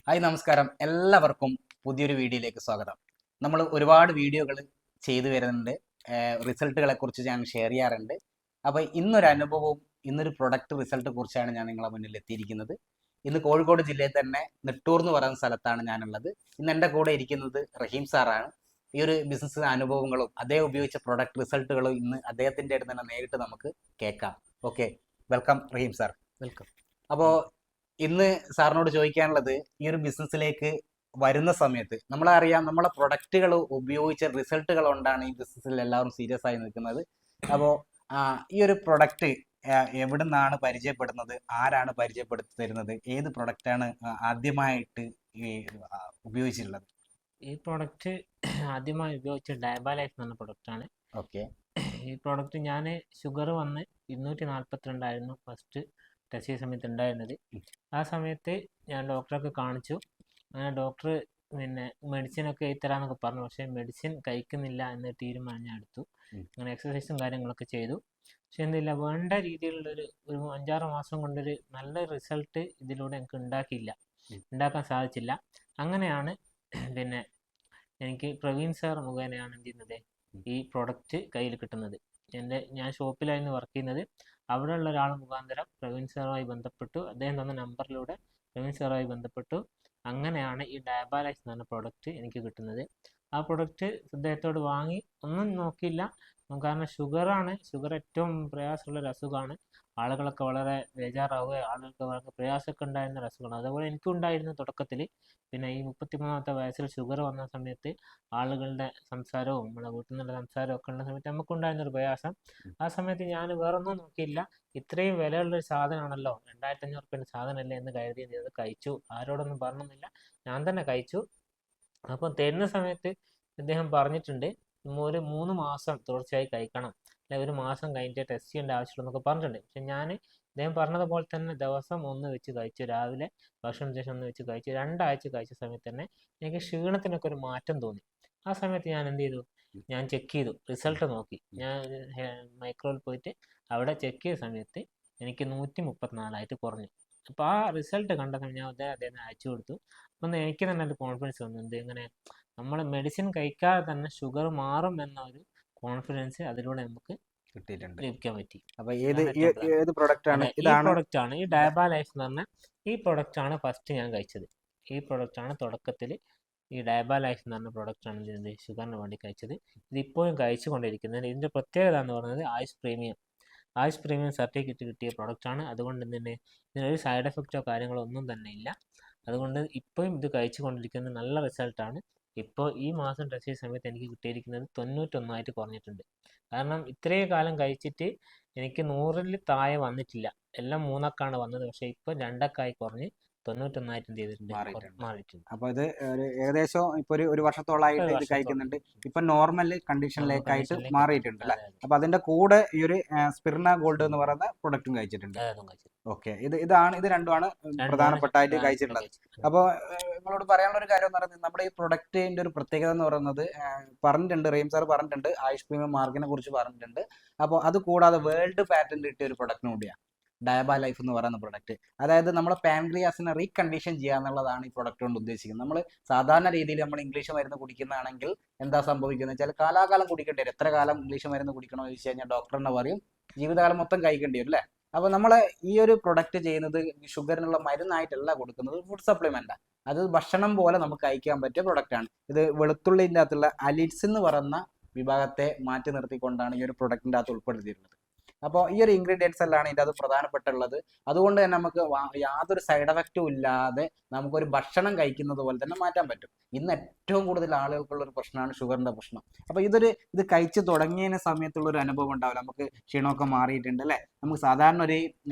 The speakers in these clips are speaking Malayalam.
ഹായ് നമസ്കാരം, എല്ലാവർക്കും പുതിയൊരു വീഡിയോയിലേക്ക് സ്വാഗതം. നമ്മൾ ഒരുപാട് വീഡിയോകൾ ചെയ്തു വരുന്നുണ്ട്, റിസൾട്ടുകളെ കുറിച്ച് ഞാൻ ഷെയർ ചെയ്യാറുണ്ട്. അപ്പോൾ ഇന്നൊരു അനുഭവവും ഇന്നൊരു പ്രൊഡക്റ്റ് റിസൾട്ട് കുറിച്ചാണ് ഞാൻ നിങ്ങളെ മുന്നിൽ എത്തിയിരിക്കുന്നത്. ഇന്ന് കോഴിക്കോട് ജില്ലയിൽ തന്നെ നെട്ടൂർ എന്ന് പറയുന്ന സ്ഥലത്താണ് ഞാനുള്ളത്. ഇന്ന് എൻ്റെ കൂടെ ഇരിക്കുന്നത് റഹീം സാറാണ്. ഈ ഒരു ബിസിനസ് അനുഭവങ്ങളും അദ്ദേഹം ഉപയോഗിച്ച പ്രൊഡക്റ്റ് റിസൾട്ടുകളും ഇന്ന് അദ്ദേഹത്തിൻ്റെ അടുത്ത് തന്നെ നേരിട്ട് നമുക്ക് കേൾക്കാം. ഓക്കെ, വെൽക്കം റഹീം സാർ. വെൽക്കം. അപ്പോൾ ഇന്ന് സാറിനോട് ചോദിക്കാനുള്ളത്, ഈ ഒരു ബിസിനസ്സിലേക്ക് വരുന്ന സമയത്ത് നമ്മളറിയാം, നമ്മളെ പ്രൊഡക്റ്റുകൾ ഉപയോഗിച്ച റിസൾട്ടുകൾ കൊണ്ടാണ് ഈ ബിസിനസ്സിൽ എല്ലാവരും സീരിയസ് ആയി നിൽക്കുന്നത്. അപ്പോൾ ഈ ഒരു പ്രൊഡക്റ്റ് എവിടെ നിന്നാണ് പരിചയപ്പെടുന്നത്, ആരാണ് പരിചയപ്പെടുത്തി തരുന്നത്, ഏത് പ്രൊഡക്റ്റാണ് ആദ്യമായിട്ട് ഈ ഉപയോഗിച്ചിട്ടുള്ളത്? ഈ പ്രോഡക്റ്റ് ആദ്യമായി ഉപയോഗിച്ച ഡയബ ലൈഫ് എന്ന പ്രൊഡക്റ്റാണ്. ഓക്കെ. ഈ പ്രോഡക്റ്റ് ഞാൻ ഷുഗർ വന്ന് 242 ഫസ്റ്റ് ടെസ്റ്റ് ചെയ്ത സമയത്ത് ഉണ്ടായിരുന്നത്. ആ സമയത്ത് ഞാൻ ഡോക്ടറൊക്കെ കാണിച്ചു. അങ്ങനെ ഡോക്ടർ പിന്നെ മെഡിസിനൊക്കെ എഴുതരാന്നൊക്കെ പറഞ്ഞു. പക്ഷേ മെഡിസിൻ കഴിക്കുന്നില്ല എന്ന തീരുമാനം ഞാൻ എടുത്തു. അങ്ങനെ എക്സസൈസും കാര്യങ്ങളൊക്കെ ചെയ്തു. പക്ഷെ എന്തില്ല, വേണ്ട രീതിയിലുള്ളൊരു 5-6 മാസം കൊണ്ടൊരു നല്ല റിസൾട്ട് ഇതിലൂടെ എനിക്ക് ഉണ്ടാക്കാൻ സാധിച്ചില്ല. അങ്ങനെയാണ് പിന്നെ എനിക്ക് പ്രവീൺ സാർ മുഖേനയാണ് എന്ത് ചെയ്യുന്നത്, ഈ പ്രൊഡക്റ്റ് കയ്യിൽ കിട്ടുന്നത്. ഞാൻ ഷോപ്പിലായിരുന്നു വർക്ക് ചെയ്യുന്നത്. അവിടെയുള്ള ഒരാൾ മുഖാന്തരം പ്രവീൺ സാറുമായി ബന്ധപ്പെട്ടു. അദ്ദേഹം തന്ന നമ്പറിലൂടെ പ്രവീൺ സാറുമായി ബന്ധപ്പെട്ടു. അങ്ങനെയാണ് ഈ ഡയബ ലൈഫ് എന്ന് പറഞ്ഞ പ്രൊഡക്റ്റ് എനിക്ക് കിട്ടുന്നത്. ആ പ്രൊഡക്റ്റ് അദ്ദേഹത്തോട് വാങ്ങി ഒന്നും നോക്കിയില്ല. കാരണം ഷുഗർ ഏറ്റവും പ്രയാസമുള്ള ഒരു അസുഖമാണ്. ആളുകളൊക്കെ വളരെ ബേജാറാവുക, ആളുകൾക്ക് വളരെ പ്രയാസമൊക്കെ ഉണ്ടായിരുന്ന ഒരു അസുഖമാണ്. അതുപോലെ എനിക്കും ഉണ്ടായിരുന്നു തുടക്കത്തിൽ. പിന്നെ ഈ 33ാമത്തെ വയസ്സിൽ ഷുഗർ വന്ന സമയത്ത് ആളുകളുടെ സംസാരവും നമ്മുടെ വീട്ടിൽ നിന്നുള്ള സംസാരവും ഒക്കെ ഉള്ള സമയത്ത് നമുക്കുണ്ടായിരുന്നൊരു പ്രയാസം. ആ സമയത്ത് ഞാൻ വേറൊന്നും നോക്കിയില്ല. ഇത്രയും വിലയുള്ളൊരു സാധനമാണല്ലോ, 2500 റുപ്യൻ്റെ സാധനമല്ലേ എന്ന് കരുതി അത് കഴിച്ചു. ആരോടൊന്നും പറഞ്ഞൊന്നുമില്ല, ഞാൻ തന്നെ കഴിച്ചു. അപ്പം തരുന്ന സമയത്ത് അദ്ദേഹം പറഞ്ഞിട്ടുണ്ട്, ഒരു 3 മാസം തുടർച്ചയായി കഴിക്കണം, അല്ലെ 1 മാസം കഴിഞ്ഞിട്ട് ടെസ്റ്റ് ചെയ്യേണ്ട ആവശ്യമുള്ളൂ എന്നൊക്കെ പറഞ്ഞിട്ടുണ്ട്. പക്ഷെ ഞാൻ അദ്ദേഹം പറഞ്ഞതുപോലെ തന്നെ ദിവസം ഒന്ന് വെച്ച് കഴിച്ചു. രാവിലെ ഭക്ഷണത്തിന് ശേഷം ഒന്ന് വെച്ച് കഴിച്ചു. 2 ആഴ്ച കഴിച്ച സമയത്ത് തന്നെ എനിക്ക് ക്ഷീണത്തിനൊക്കെ ഒരു മാറ്റം തോന്നി. ആ സമയത്ത് ഞാൻ എന്ത് ചെയ്തു, ഞാൻ ചെക്ക് ചെയ്തു, റിസൾട്ട് നോക്കി. ഞാൻ മൈക്രോയിൽ പോയിട്ട് അവിടെ ചെക്ക് ചെയ്ത സമയത്ത് എനിക്ക് 134 കുറഞ്ഞു. അപ്പോൾ ആ റിസൾട്ട് കണ്ട സമയം ഞാൻ അദ്ദേഹത്തിന് അയച്ചു കൊടുത്തു. അപ്പം എനിക്ക് തന്നെ ഒരു കോൺഫിഡൻസ് വന്നു. ഇങ്ങനെ നമ്മൾ മെഡിസിൻ കഴിക്കാതെ തന്നെ ഷുഗർ മാറും എന്ന ഒരു കോൺഫിഡൻസ് അതിലൂടെ നമുക്ക് ലഭിക്കാൻ പറ്റി. അപ്പൊ ഏത് പ്രൊഡക്റ്റ് ആണ്? ഈ പ്രൊഡക്റ്റ് ആണ്, ഈ ഡയബ ലൈഫ് എന്ന് പറഞ്ഞ ഈ പ്രൊഡക്റ്റ് ആണ് ഫസ്റ്റ് ഞാൻ കഴിച്ചത്. ഈ പ്രൊഡക്റ്റ് ആണ് തുടക്കത്തിൽ, ഈ ഡയബ ലൈഫ് എന്ന് പറഞ്ഞ പ്രൊഡക്റ്റ് ആണ് ഇതിൻ്റെ ഷുഗറിന് വേണ്ടി കഴിച്ചത്. ഇതിപ്പോഴും കഴിച്ചു കൊണ്ടിരിക്കുന്നത്. ഇതിൻ്റെ പ്രത്യേകത എന്ന് പറയുന്നത് ആയുഷ് പ്രീമിയം സർട്ടിഫിക്കറ്റ് കിട്ടിയ പ്രൊഡക്റ്റ് ആണ്. അതുകൊണ്ട് തന്നെ ഇതിനൊരു സൈഡ് എഫക്റ്റോ കാര്യങ്ങളോ ഒന്നും തന്നെ ഇല്ല. അതുകൊണ്ട് ഇപ്പോഴും ഇത് കഴിച്ചു കൊണ്ടിരിക്കുന്നത് നല്ല റിസൾട്ടാണ്. ഇപ്പോൾ ഈ മാസം ടെസ്റ്റ് ചെയ്ത സമയത്ത് എനിക്ക് കിട്ടിയിരിക്കുന്നത് 91 കുറഞ്ഞിട്ടുണ്ട്. കാരണം ഇത്രയും കാലം കഴിച്ചിട്ട് എനിക്ക് 100ൽ താഴെ വന്നിട്ടില്ല. എല്ലാം 3 വന്നത്. പക്ഷേ ഇപ്പോൾ 2 കുറഞ്ഞ് 91 ചെയ്തിട്ടുണ്ട്, മാറിയിട്ടുണ്ട്. അപ്പോൾ ഇത് ഏകദേശം ഇപ്പൊ ഒരു വർഷത്തോളായിട്ട് ഇത് കഴിക്കുന്നുണ്ട്. ഇപ്പൊ നോർമൽ കണ്ടീഷനിലേക്കായിട്ട് മാറിയിട്ടുണ്ട് അല്ലേ? അപ്പൊ അതിന്റെ കൂടെ ഈ ഒരു സ്പിർന ഗോൾഡ് എന്ന് പറയുന്ന പ്രൊഡക്റ്റും കഴിച്ചിട്ടുണ്ട്. ഓക്കെ, ഇത് രണ്ടുമാണ് പ്രധാനപ്പെട്ടായിട്ട് കഴിച്ചിട്ടുള്ളത്. അപ്പോൾ നിങ്ങളോട് പറയാനുള്ള ഒരു കാര്യം എന്ന് പറയുന്നത്, നമ്മുടെ ഈ പ്രൊഡക്റ്റിന്റെ ഒരു പ്രത്യേകത എന്ന് പറയുന്നത്, പറഞ്ഞിട്ടുണ്ട്, റഹീം സാർ പറഞ്ഞിട്ടുണ്ട്, ആയുഷ് പ്രീമിയം മാർക്കിനെ കുറിച്ച് പറഞ്ഞിട്ടുണ്ട്. അപ്പോൾ അത് കൂടാതെ വേൾഡ് പാറ്റന്റ് കിട്ടിയ ഒരു പ്രൊഡക്റ്റിനും കൂടിയാണ് ഡയബ ലൈഫ് എന്ന് പറയുന്ന പ്രൊഡക്റ്റ്. അതായത് നമ്മളെ പാൻക്രിയാസിനെ റീകണ്ടീഷൻ ചെയ്യുക എന്നുള്ളതാണ് ഈ പ്രൊഡക്റ്റ് കൊണ്ട് ഉദ്ദേശിക്കുന്നത്. നമ്മൾ സാധാരണ രീതിയിൽ നമ്മൾ ഇംഗ്ലീഷ് മരുന്ന് കുടിക്കുന്നതാണെങ്കിൽ എന്താ സംഭവിക്കുന്നത് വെച്ചാൽ, കാലാകാലം കുടിക്കേണ്ടി വരും. എത്ര കാലം ഇംഗ്ലീഷ് മരുന്ന് കുടിക്കണമെന്ന് ചോദിച്ചു കഴിഞ്ഞാൽ ഡോക്ടർ തന്നെ പറയും, ജീവിതകാലം മൊത്തം കഴിക്കേണ്ടി വരും അല്ലേ? അപ്പോൾ നമ്മൾ ഈ ഒരു പ്രൊഡക്റ്റ് ചെയ്യുന്നത് ഷുഗറിനുള്ള മരുന്നായിട്ടല്ല കൊടുക്കുന്നത്, ഫുഡ് സപ്ലിമെന്റാണ്. അത് ഭക്ഷണം പോലെ നമുക്ക് കഴിക്കാൻ പറ്റിയ പ്രൊഡക്റ്റാണ്. ഇത് വെളുത്തുള്ളിൻ്റെ അകത്തുള്ള അലിഡ്സ് എന്ന് പറയുന്ന വിഭാഗത്തെ മാറ്റി നിർത്തിക്കൊണ്ടാണ് ഈ ഒരു പ്രൊഡക്റ്റിൻ്റെ അകത്ത് ഉൾപ്പെടുത്തിയിട്ടുള്ളത്. അപ്പോൾ ഈ ഒരു ഇൻഗ്രീഡിയൻസ് എല്ലാം ഇതിൻ്റെ അത് പ്രധാനപ്പെട്ടുള്ളത്. അതുകൊണ്ട് തന്നെ നമുക്ക് യാതൊരു സൈഡ് എഫക്റ്റും ഇല്ലാതെ നമുക്കൊരു ഭക്ഷണം കഴിക്കുന്നത് പോലെ തന്നെ മാറ്റാൻ പറ്റും. ഇന്ന് ഏറ്റവും കൂടുതൽ ആളുകൾക്കുള്ള ഒരു പ്രശ്നമാണ് ഷുഗറിൻ്റെ പ്രശ്നം. അപ്പോൾ ഇത് കഴിച്ച് തുടങ്ങിയതിന് സമയത്തുള്ള ഒരു അനുഭവം ഉണ്ടാവില്ല, നമുക്ക് ക്ഷീണമൊക്കെ മാറിയിട്ടുണ്ട് അല്ലേ? നമുക്ക് സാധാരണ ഒരു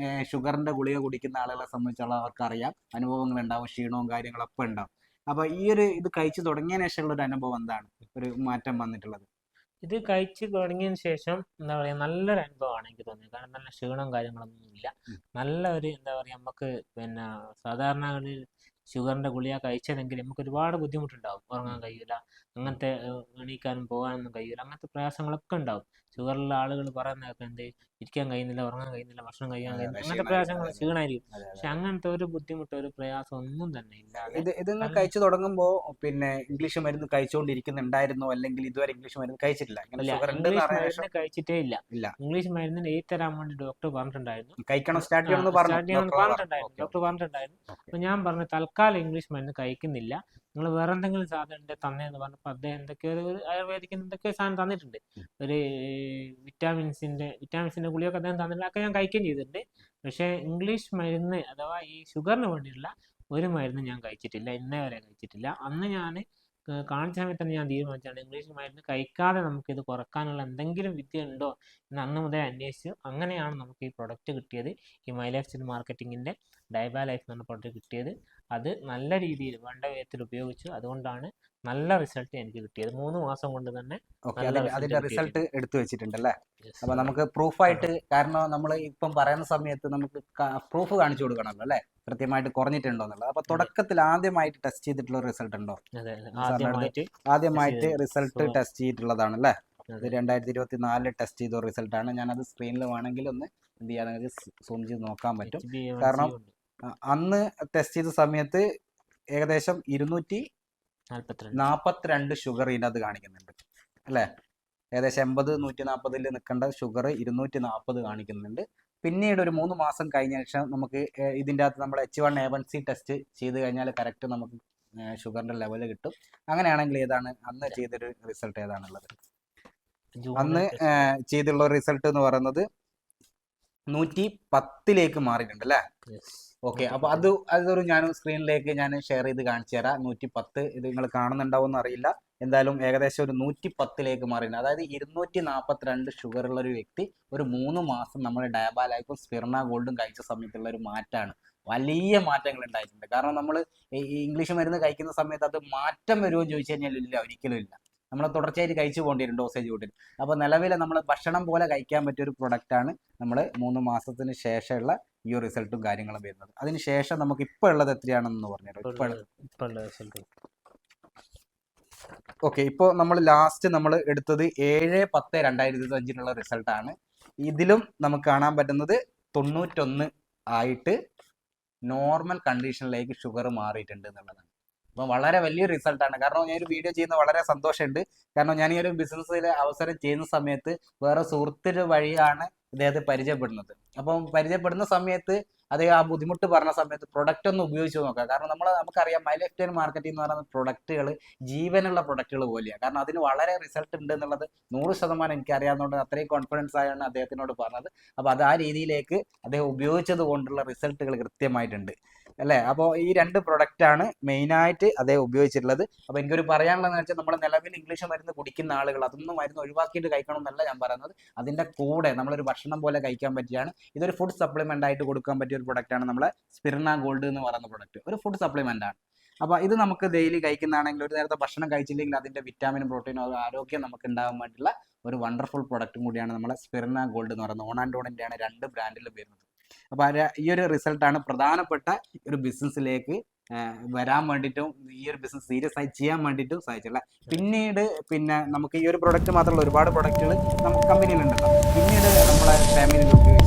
ഷുഗറിൻ്റെ ഗുളിക കുടിക്കുന്ന ആളുകളെ സംബന്ധിച്ചുള്ള അവർക്കറിയാം, അനുഭവങ്ങൾ ഉണ്ടാവും, ക്ഷീണവും കാര്യങ്ങളൊക്കെ ഉണ്ടാവും. അപ്പോൾ ഇത് കഴിച്ച് തുടങ്ങിയതിന് ശേഷമുള്ള ഒരു അനുഭവം എന്താണ്, ഒരു മാറ്റം വന്നിട്ടുള്ളത്? ഇത് കഴിച്ച് തുടങ്ങിയതിന് ശേഷം എന്താ പറയുക, നല്ലൊരു അനുഭവമാണ് എനിക്ക് തോന്നിയത്. കാരണം നല്ല ക്ഷീണവും കാര്യങ്ങളൊന്നും ഇല്ല. നല്ല ഒരു എന്താ പറയുക, നമുക്ക് പിന്നെ സാധാരണ ഷുഗറിൻ്റെ ഗുളിക കഴിച്ചതെങ്കിൽ നമുക്ക് ഒരുപാട് ബുദ്ധിമുട്ടുണ്ടാവും, ഉറങ്ങാൻ കഴിയില്ല, അങ്ങനത്തെ എണീക്കാനും പോകാനൊന്നും കഴിയില്ല, അങ്ങനത്തെ പ്രയാസങ്ങളൊക്കെ ഉണ്ടാവും. ഷുഗറുള്ള ആളുകൾ പറയുന്നതൊക്കെ എന്ത്, ഇരിക്കാൻ കഴിയുന്നില്ല, ഉറങ്ങാൻ കഴിയുന്നില്ല, ഭക്ഷണം കഴിക്കാൻ കഴിയുന്നില്ല, അങ്ങനത്തെ പ്രയാസങ്ങൾ, ക്ഷീണമായിരിക്കും. പക്ഷെ അങ്ങനത്തെ ഒരു ബുദ്ധിമുട്ട്, ഒരു പ്രയാസം ഒന്നും തന്നെ ഇല്ലാതെ ഇത് നിങ്ങൾ കഴിച്ചു തുടങ്ങുമ്പോൾ പിന്നെ ഇംഗ്ലീഷ് മരുന്ന് കഴിച്ചുകൊണ്ടിരിക്കുന്നുണ്ടായിരുന്നോ, അല്ലെങ്കിൽ ഇതുവരെ ഇംഗ്ലീഷ് മരുന്ന് കഴിച്ചിട്ടില്ല? ഇങ്ങനെ ഷുഗർ ഉണ്ട് ഇംഗ്ലീഷ് മരുന്ന് കഴിച്ചിട്ടേ ഇല്ല. ഇല്ല. ഇംഗ്ലീഷ് മരുന്നിന് എഴുതി തരാൻ വേണ്ടി ഡോക്ടർ പറഞ്ഞിട്ടുണ്ടായിരുന്നു, കഴിക്കണം, സ്റ്റാർട്ട് ചെയ്യണമെന്ന് ഡോക്ടർ പറഞ്ഞിട്ടുണ്ടായിരുന്നു. അപ്പൊ ഞാൻ പറഞ്ഞു തൽക്കാലം ഇംഗ്ലീഷ് മരുന്ന് കഴിക്കുന്നില്ല, നിങ്ങൾ വേറെ എന്തെങ്കിലും സാധനം ഉണ്ട് തന്നേന്ന് പറഞ്ഞപ്പോൾ അദ്ദേഹം എന്തൊക്കെയോ ഒരു ആയുർവേദിക്കിന് എന്തൊക്കെയോ സാധനം തന്നിട്ടുണ്ട്, ഒരു വിറ്റാമിൻസിന്റെ ഗുളിയൊക്കെ അദ്ദേഹം തന്നിട്ടുണ്ട്, ഒക്കെ ഞാൻ കഴിക്കുകയും ചെയ്തിട്ടുണ്ട്. പക്ഷേ ഇംഗ്ലീഷ് മരുന്ന് അഥവാ ഈ ഷുഗറിന് വേണ്ടിയിട്ടുള്ള ഒരു മരുന്ന് ഞാൻ കഴിച്ചിട്ടില്ല, ഇന്നേ വരെ കഴിച്ചിട്ടില്ല. അന്ന് ഞാൻ കാണിച്ച സമയത്ത് തന്നെ ഞാൻ തീരുമാനിച്ചാണ് ഇംഗ്ലീഷ് മരുന്ന് കഴിക്കാതെ നമുക്കിത് കുറക്കാനുള്ള എന്തെങ്കിലും വിദ്യ ഉണ്ടോ എന്ന് അന്ന് മുതൽ അന്വേഷിച്ചു. അങ്ങനെയാണ് നമുക്ക് ഈ പ്രൊഡക്റ്റ് കിട്ടിയത്, ഈ മൈ ലൈഫ് സ്റ്റൈൽ മാർക്കറ്റിങ്ങിൻ്റെ ഡൈബ ലൈഫ് എന്ന് പറഞ്ഞ പ്രൊഡക്റ്റ് കിട്ടിയത്. അത് നല്ല രീതിയിൽ വേണ്ട വിധത്തിൽ ഉപയോഗിച്ചു, അതുകൊണ്ടാണ് നല്ല റിസൾട്ട് എനിക്ക് കിട്ടിയത്. 3 മാസം കൊണ്ട് തന്നെ അതിന്റെ റിസൾട്ട് എടുത്തു വെച്ചിട്ടുണ്ടല്ലേ? അപ്പൊ നമുക്ക് പ്രൂഫായിട്ട്, കാരണം നമ്മൾ ഇപ്പം പറയുന്ന സമയത്ത് നമുക്ക് പ്രൂഫ് കാണിച്ചു കൊടുക്കണമല്ലോ അല്ലെ, കൃത്യമായിട്ട് കുറഞ്ഞിട്ടുണ്ടോ എന്നുള്ളത്. അപ്പൊ തുടക്കത്തിൽ ആദ്യമായിട്ട് ടെസ്റ്റ് ചെയ്തിട്ടുള്ള റിസൾട്ട് ഉണ്ടോ? ആദ്യമായിട്ട് റിസൾട്ട് ടെസ്റ്റ് ചെയ്തിട്ടുള്ളതാണ് അല്ലേ? ഇത് 2024 ടെസ്റ്റ് ചെയ്ത റിസൾട്ടാണ്. ഞാനത് സ്ക്രീനിൽ വേണമെങ്കിൽ ഒന്ന് എന്ത് ചെയ്യാൻ സൂം ചെയ്ത് നോക്കാൻ പറ്റും. കാരണം അന്ന് ടെസ്റ്റ് ചെയ്ത സമയത്ത് ഏകദേശം 242 ഷുഗർ ഇതിനകത്ത് കാണിക്കുന്നുണ്ട് അല്ലേ? ഏകദേശം 80-140 നിൽക്കേണ്ട ഷുഗർ 240 കാണിക്കുന്നുണ്ട്. പിന്നീട് ഒരു 3 മാസം കഴിഞ്ഞ ശേഷം നമുക്ക് ഇതിൻ്റെ അകത്ത് നമ്മൾ H1A1C ടെസ്റ്റ് ചെയ്ത് കഴിഞ്ഞാൽ കറക്റ്റ് നമുക്ക് ഷുഗറിന്റെ ലെവൽ കിട്ടും. അങ്ങനെയാണെങ്കിൽ ഏതാണ് അന്ന് ചെയ്തൊരു റിസൾട്ട് ഏതാണുള്ളത്? അന്ന് ചെയ്തുള്ള റിസൾട്ട് എന്ന് പറയുന്നത് 110 മാറിയിട്ടുണ്ട് അല്ലേ? ഓക്കെ, അപ്പൊ അതൊരു ഞാൻ സ്ക്രീനിലേക്ക് ഞാൻ ഷെയർ ചെയ്ത് കാണിച്ചു തരാം. 110 ഇത് നിങ്ങൾ കാണുന്നുണ്ടാവും അറിയില്ല, എന്തായാലും ഏകദേശം ഒരു 110 മാറിയിട്ടുണ്ട്. അതായത് 242 ഷുഗർ ഉള്ള ഒരു വ്യക്തി ഒരു 3 മാസം നമ്മുടെ ഡയബ ലൈഫും സ്പിർണ ഗോൾഡും കഴിച്ച സമയത്തുള്ള ഒരു മാറ്റമാണ്. വലിയ മാറ്റങ്ങൾ ഉണ്ടായിട്ടുണ്ട്. കാരണം നമ്മൾ ഈ ഇംഗ്ലീഷ് മരുന്ന് കഴിക്കുന്ന സമയത്ത് അത് മാറ്റം വരുമോ എന്ന് ചോദിച്ചു കഴിഞ്ഞാൽ ഇല്ല, ഒരിക്കലും ഇല്ല. നമ്മൾ തുടർച്ചയായിട്ട് കഴിച്ചു പോകേണ്ടിയിരുന്നു ഡോസേജ് കൂട്ടി. അപ്പോൾ നിലവിൽ നമ്മൾ ഭക്ഷണം പോലെ കഴിക്കാൻ പറ്റിയ ഒരു പ്രൊഡക്റ്റാണ് നമ്മൾ 3 മാസത്തിന് ശേഷമുള്ള ഈ റിസൾട്ടും കാര്യങ്ങളും വരുന്നത്. അതിന് ശേഷം നമുക്ക് ഇപ്പോൾ ഉള്ളത് എത്രയാണെന്ന് പറഞ്ഞുതരാം. ഓക്കെ, ഇപ്പോൾ നമ്മൾ ലാസ്റ്റ് നമ്മൾ എടുത്തത് 7/10/2025 റിസൾട്ടാണ്. ഇതിലും നമുക്ക് കാണാൻ പറ്റുന്നത് 91 ആയിട്ട് നോർമൽ കണ്ടീഷനിലേക്ക് ഷുഗർ മാറിയിട്ടുണ്ട് എന്നുള്ളതാണ്. അപ്പോൾ വളരെ വലിയ റിസൾട്ടാണ്. കാരണം ഞാനൊരു വീഡിയോ ചെയ്യുന്ന വളരെ സന്തോഷമുണ്ട്. കാരണം ഞാൻ ഈ ഒരു ബിസിനസ്സിൽ അവസരം ചെയ്യുന്ന സമയത്ത് വേറെ സുഹൃത്തിന് വഴിയാണ് ഇദ്ദേഹത്തെ പരിചയപ്പെടുന്നത്. അപ്പം പരിചയപ്പെടുന്ന സമയത്ത് അദ്ദേഹം ആ ബുദ്ധിമുട്ട് പറഞ്ഞ സമയത്ത് പ്രൊഡക്റ്റ് ഒന്ന് ഉപയോഗിച്ച് നോക്കാം. കാരണം നമുക്കറിയാം മൈ ലൈഫ് സ്റ്റൈൽ മാർക്കറ്റിംഗ് എന്ന് പറയുന്ന പ്രൊഡക്റ്റുകൾ ജീവനുള്ള പ്രൊഡക്റ്റുകൾ പോലെയാണ്. കാരണം അതിന് വളരെ റിസൾട്ട് ഉണ്ട് എന്നുള്ളത് 100% എനിക്ക് അറിയാവുന്നതുകൊണ്ട് അത്രയും കോൺഫിഡൻസ് ആയാണ് അദ്ദേഹത്തിനോട് പറഞ്ഞത്. അപ്പോൾ അത് ആ രീതിയിലേക്ക് അദ്ദേഹം ഉപയോഗിച്ചത് കൊണ്ടുള്ള റിസൾട്ടുകൾ കൃത്യമായിട്ടുണ്ട് അല്ലേ? അപ്പോൾ ഈ 2 പ്രൊഡക്റ്റാണ് മെയിനായിട്ട് അദ്ദേഹം ഉപയോഗിച്ചിട്ടുള്ളത്. അപ്പോൾ എനിക്കൊരു പറയാനുള്ളതെന്ന് വെച്ചാൽ നമ്മൾ നിലവിൽ ഇംഗ്ലീഷ് മരുന്ന് കുടിക്കുന്ന ആളുകൾ അതൊന്നും മരുന്ന് ഒഴിവാക്കിയിട്ട് കഴിക്കണം എന്നല്ല ഞാൻ പറയുന്നത്. അതിൻ്റെ കൂടെ നമ്മളൊരു ഭക്ഷണം പോലെ കഴിക്കാൻ പറ്റിയാണ്. ഇതൊരു ഫുഡ് സപ്ലിമെൻ്റ് ആയിട്ട് കൊടുക്കാൻ പറ്റിയ ഒരു പ്രൊഡക്റ്റാണ് നമ്മളെ സ്പിർണ ഗോൾഡ് എന്ന് പറയുന്ന പ്രൊഡക്റ്റ്. ഒരു ഫുഡ് സപ്ലിമെൻ്റ് ആണ്. അപ്പോൾ ഇത് നമുക്ക് ഡെയിലി കഴിക്കുന്നതാണെങ്കിൽ ഒരു നേരത്തെ ഭക്ഷണം കഴിച്ചില്ലെങ്കിൽ അതിൻ്റെ വിറ്റാമിനും പ്രോട്ടീനും ആരോഗ്യം നമുക്ക് ഉണ്ടാകാൻ വേണ്ടിയിട്ടുള്ള ഒരു വണ്ടർഫുൾ പ്രൊഡക്റ്റും കൂടിയാണ് നമ്മളെ സ്പിർണ ഗോൾഡ് എന്ന് പറയുന്നത്. ഓൺ ആൻഡ് ഓണിൻ്റെയാണ് 2 ബ്രാൻഡിൽ വരുന്നത്. അപ്പോൾ ഈ ഒരു റിസൾട്ടാണ് പ്രധാനപ്പെട്ട ഒരു ബിസിനസ്സിലേക്ക് വരാൻ വേണ്ടിയിട്ടും ഈ ഒരു ബിസിനസ് സീരിയസ് ആയി ചെയ്യാൻ വേണ്ടിയിട്ടും സാധിച്ചില്ല. പിന്നീട് നമുക്ക് ഈ ഒരു പ്രൊഡക്റ്റ് മാത്രമല്ല ഒരുപാട് പ്രൊഡക്റ്റുകൾ നമുക്ക് കമ്പനിയിലുണ്ടല്ലോ. പിന്നീട് നമ്മളെ ഫാമിലിയിൽ ഉപയോഗിച്ച്